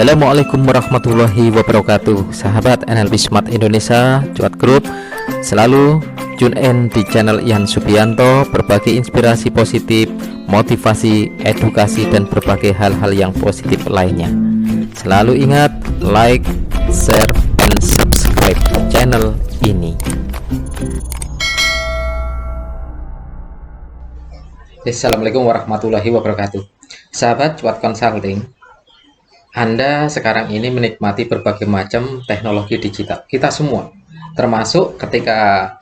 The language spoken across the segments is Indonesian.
Assalamualaikum warahmatullahi wabarakatuh. Sahabat NLP Smart Indonesia Cuat Group, selalu tune in di channel Ihan Subianto, berbagi inspirasi positif, motivasi, edukasi, dan berbagai hal-hal yang positif lainnya. Selalu ingat, like, share, dan subscribe channel ini. Assalamualaikum warahmatullahi wabarakatuh. Sahabat Cuat Consulting, Anda sekarang ini menikmati berbagai macam teknologi digital. Kita semua, termasuk ketika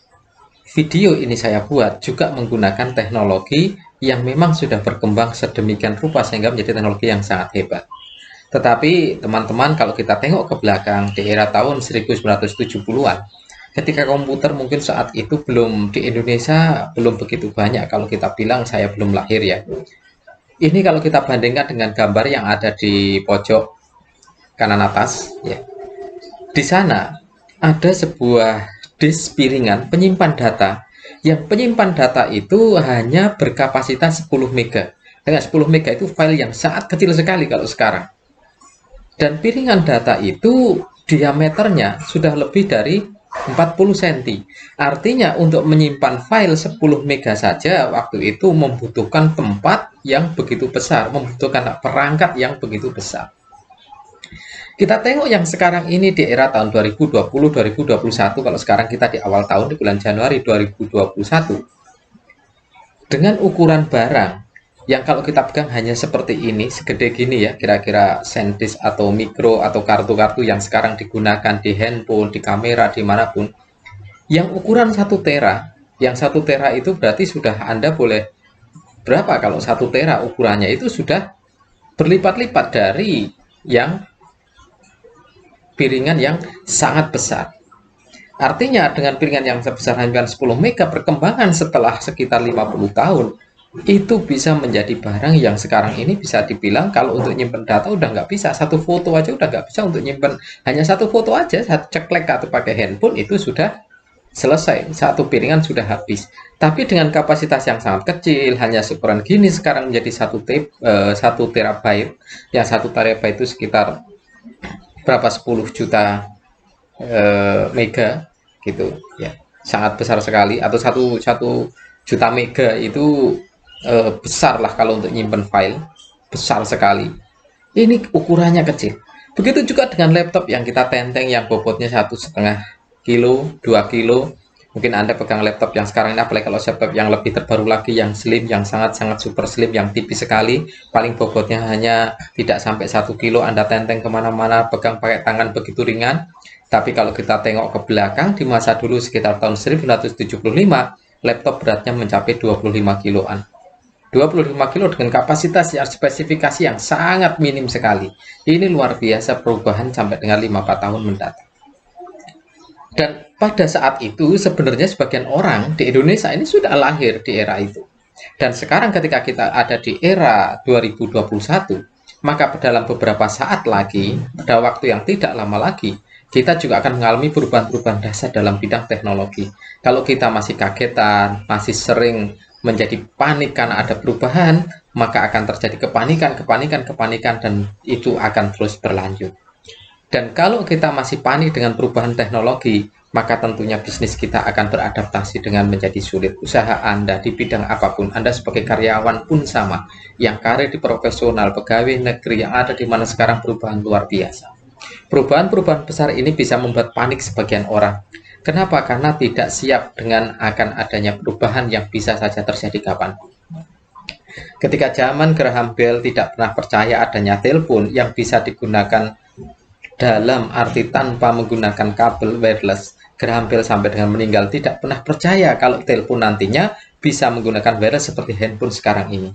video ini saya buat, juga menggunakan teknologi yang memang sudah berkembang sedemikian rupa sehingga menjadi teknologi yang sangat hebat. Tetapi teman-teman, kalau kita tengok ke belakang di era tahun 1970-an, ketika komputer mungkin saat itu belum di Indonesia belum begitu banyak. Kalau kita bilang saya belum lahir ya. Ini kalau kita bandingkan dengan gambar yang ada di pojok kanan atas ya. Di sana ada sebuah disk piringan penyimpan data, yang penyimpan data itu hanya berkapasitas 10 mega. Dengan 10 mega itu file yang sangat kecil sekali kalau sekarang. Dan piringan data itu diameternya sudah lebih dari 40 cm. Artinya untuk menyimpan file 10 mega saja waktu itu membutuhkan tempat yang begitu besar, membutuhkan perangkat yang begitu besar. Kita tengok yang sekarang ini di era tahun 2020-2021, kalau sekarang kita di awal tahun, di bulan Januari 2021, dengan ukuran barang yang kalau kita pegang hanya seperti ini, segede gini ya, kira-kira SanDisk atau mikro atau kartu-kartu yang sekarang digunakan di handphone, di kamera, dimanapun, yang ukuran 1 tera, yang 1 tera itu berarti sudah Anda boleh berapa kalau 1 tera ukurannya itu sudah berlipat-lipat dari yang piringan yang sangat besar. Artinya dengan piringan yang sebesar hanya 10 mega, perkembangan setelah sekitar 50 tahun, itu bisa menjadi barang yang sekarang ini bisa dibilang kalau untuk nyimpen data udah nggak bisa. Satu foto aja udah nggak bisa untuk nyimpen, hanya satu foto aja, satu ceklek atau pakai handphone itu sudah selesai, satu piringan sudah habis. Tapi dengan kapasitas yang sangat kecil, hanya ukuran gini, sekarang menjadi 1 terabyte, yang 1 terabyte itu sekitar berapa, 10 juta mega gitu ya, sangat besar sekali. Atau 1 juta mega itu besar lah kalau untuk nyimpen file, besar sekali. Ini ukurannya kecil. Begitu juga dengan laptop yang kita tenteng, yang bobotnya 1,5 kilo, 2 kilo. Mungkin Anda pegang laptop yang sekarang ini, apalagi kalau laptop yang lebih terbaru lagi, yang slim, yang sangat-sangat super slim, yang tipis sekali, paling bobotnya hanya tidak sampai 1 kilo, Anda tenteng kemana-mana, pegang pakai tangan begitu ringan. Tapi kalau kita tengok ke belakang, di masa dulu sekitar tahun 1975, laptop beratnya mencapai 25 kiloan. 25 kilo dengan kapasitas yang spesifikasi yang sangat minim sekali. Ini luar biasa perubahan sampai dengan 5-4 tahun mendatang. Dan pada saat itu sebenarnya sebagian orang di Indonesia ini sudah lahir di era itu. Dan sekarang ketika kita ada di era 2021, maka dalam beberapa saat lagi, pada waktu yang tidak lama lagi, kita juga akan mengalami perubahan-perubahan dasar dalam bidang teknologi. Kalau kita masih kagetan, masih sering menjadi panik karena ada perubahan, maka akan terjadi kepanikan, dan itu akan terus berlanjut. Dan kalau kita masih panik dengan perubahan teknologi, maka tentunya bisnis kita akan beradaptasi dengan menjadi sulit. Usaha Anda di bidang apapun, Anda sebagai karyawan pun sama, yang karir di profesional, pegawai negeri, yang ada di mana sekarang perubahan luar biasa. Perubahan-perubahan besar ini bisa membuat panik sebagian orang. Kenapa? Karena tidak siap dengan akan adanya perubahan yang bisa saja terjadi kapan. Ketika zaman Graham Bell tidak pernah percaya adanya telepon yang bisa digunakan dalam arti tanpa menggunakan kabel wireless, Graham Bell sampai dengan meninggal tidak pernah percaya kalau telepon nantinya bisa menggunakan wireless seperti handphone sekarang ini.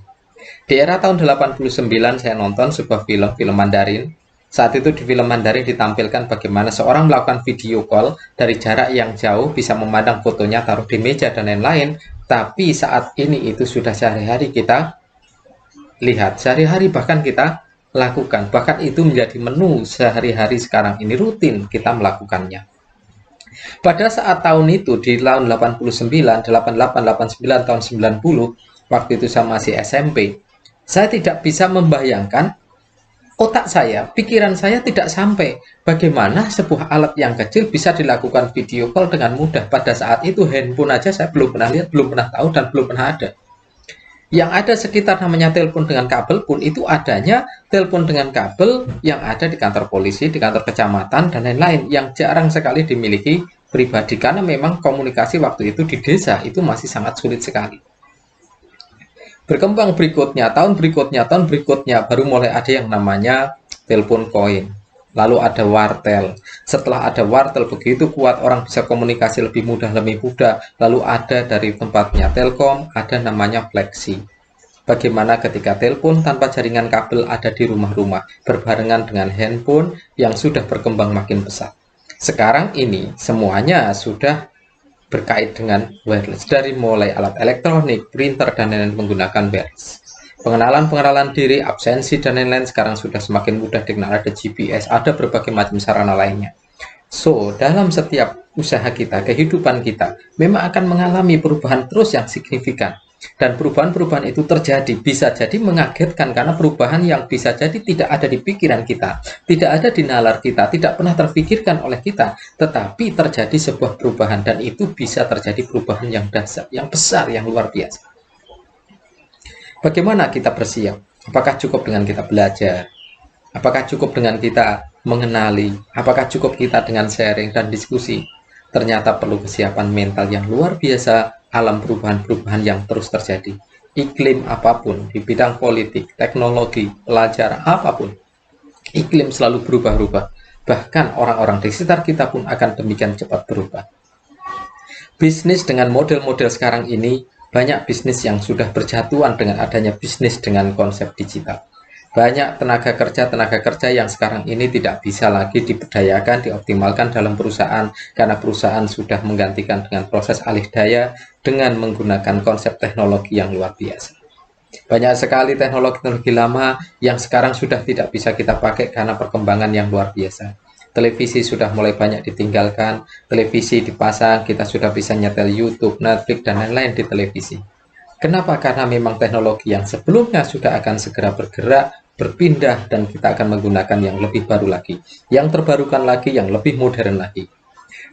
Di era tahun 89 saya nonton sebuah film Mandarin. Saat itu di film Mandarin ditampilkan bagaimana seorang melakukan video call dari jarak yang jauh, bisa memandang fotonya, taruh di meja dan lain-lain. Tapi saat ini itu sudah sehari-hari kita lihat, sehari-hari bahkan kita lakukan. Bahkan itu menjadi menu sehari-hari sekarang ini, rutin kita melakukannya. Pada saat tahun itu, di tahun 89, 88, 89, tahun 90, waktu itu saya masih SMP, saya tidak bisa membayangkan otak saya, pikiran saya tidak sampai bagaimana sebuah alat yang kecil bisa dilakukan video call dengan mudah. Pada saat itu handphone aja saya belum pernah lihat, belum pernah tahu, dan belum pernah ada. Yang ada sekitar namanya telepon dengan kabel pun itu adanya telepon dengan kabel yang ada di kantor polisi, di kantor kecamatan, dan lain-lain, yang jarang sekali dimiliki pribadi karena memang komunikasi waktu itu di desa itu masih sangat sulit sekali. Berkembang berikutnya, tahun berikutnya baru mulai ada yang namanya telepon koin. Lalu ada wartel. Setelah ada wartel begitu kuat, orang bisa komunikasi lebih mudah. Lalu ada dari tempatnya Telkom, ada namanya Flexi. Bagaimana ketika telepon tanpa jaringan kabel ada di rumah-rumah, berbarengan dengan handphone yang sudah berkembang makin pesat. Sekarang ini semuanya sudah berkait dengan wireless, dari mulai alat elektronik, printer, dan lain-lain menggunakan wireless. Pengenalan diri, absensi, dan lain-lain sekarang sudah semakin mudah dengan ada GPS, ada berbagai macam sarana lainnya. So, dalam setiap usaha kita, kehidupan kita, memang akan mengalami perubahan terus yang signifikan. Dan perubahan-perubahan itu terjadi, bisa jadi mengagetkan karena perubahan yang bisa jadi tidak ada di pikiran kita, tidak ada di nalar kita, tidak pernah terpikirkan oleh kita, tetapi terjadi sebuah perubahan, dan itu bisa terjadi perubahan yang dahsyat, yang besar, yang luar biasa. Bagaimana kita bersiap? Apakah cukup dengan kita belajar? Apakah cukup dengan kita mengenali? Apakah cukup kita dengan sharing dan diskusi? Ternyata perlu kesiapan mental yang luar biasa alam perubahan-perubahan yang terus terjadi. Iklim apapun, di bidang politik, teknologi, pelajaran, apapun. Iklim selalu berubah-ubah. Bahkan orang-orang di sekitar kita pun akan demikian cepat berubah. Bisnis dengan model-model sekarang ini, banyak bisnis yang sudah berjatuhan dengan adanya bisnis dengan konsep digital. Banyak tenaga kerja yang sekarang ini tidak bisa lagi diberdayakan, dioptimalkan dalam perusahaan karena perusahaan sudah menggantikan dengan proses alih daya dengan menggunakan konsep teknologi yang luar biasa. Banyak sekali teknologi lama yang sekarang sudah tidak bisa kita pakai karena perkembangan yang luar biasa. Televisi sudah mulai banyak ditinggalkan, televisi dipasang, kita sudah bisa nyetel YouTube, Netflix, dan lain-lain di televisi. Kenapa? Karena memang teknologi yang sebelumnya sudah akan segera bergerak, berpindah, dan kita akan menggunakan yang lebih baru lagi, yang terbarukan lagi, yang lebih modern lagi.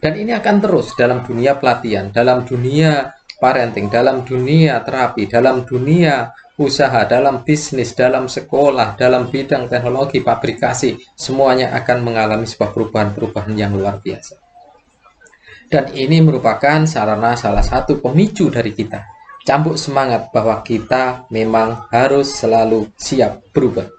Dan ini akan terus dalam dunia pelatihan, dalam dunia parenting, dalam dunia terapi, dalam dunia usaha, dalam bisnis, dalam sekolah, dalam bidang teknologi, pabrikasi, semuanya akan mengalami sebuah perubahan-perubahan yang luar biasa. Dan ini merupakan sarana salah satu pemicu dari kita. Cambuk semangat bahwa kita memang harus selalu siap berubah.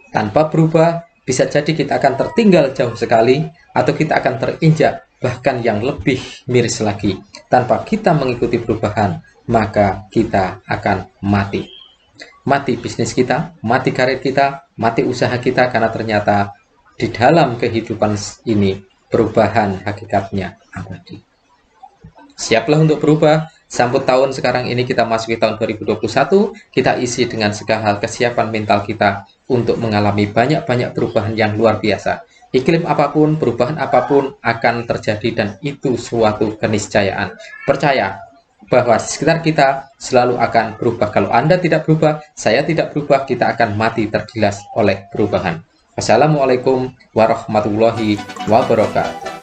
Tanpa berubah, bisa jadi kita akan tertinggal jauh sekali, atau kita akan terinjak, bahkan yang lebih miris lagi. Tanpa kita mengikuti perubahan, maka kita akan mati. Mati bisnis kita, mati karir kita, mati usaha kita, karena ternyata di dalam kehidupan ini perubahan hakikatnya abadi. Siaplah untuk berubah. Sambut tahun sekarang ini, kita masuki tahun 2021, kita isi dengan segala hal kesiapan mental kita untuk mengalami banyak-banyak perubahan yang luar biasa. Iklim apapun, perubahan apapun akan terjadi, dan itu suatu keniscayaan. Percaya bahwa di sekitar kita selalu akan berubah. Kalau Anda tidak berubah, saya tidak berubah, kita akan mati tergilas oleh perubahan. Wassalamualaikum warahmatullahi wabarakatuh.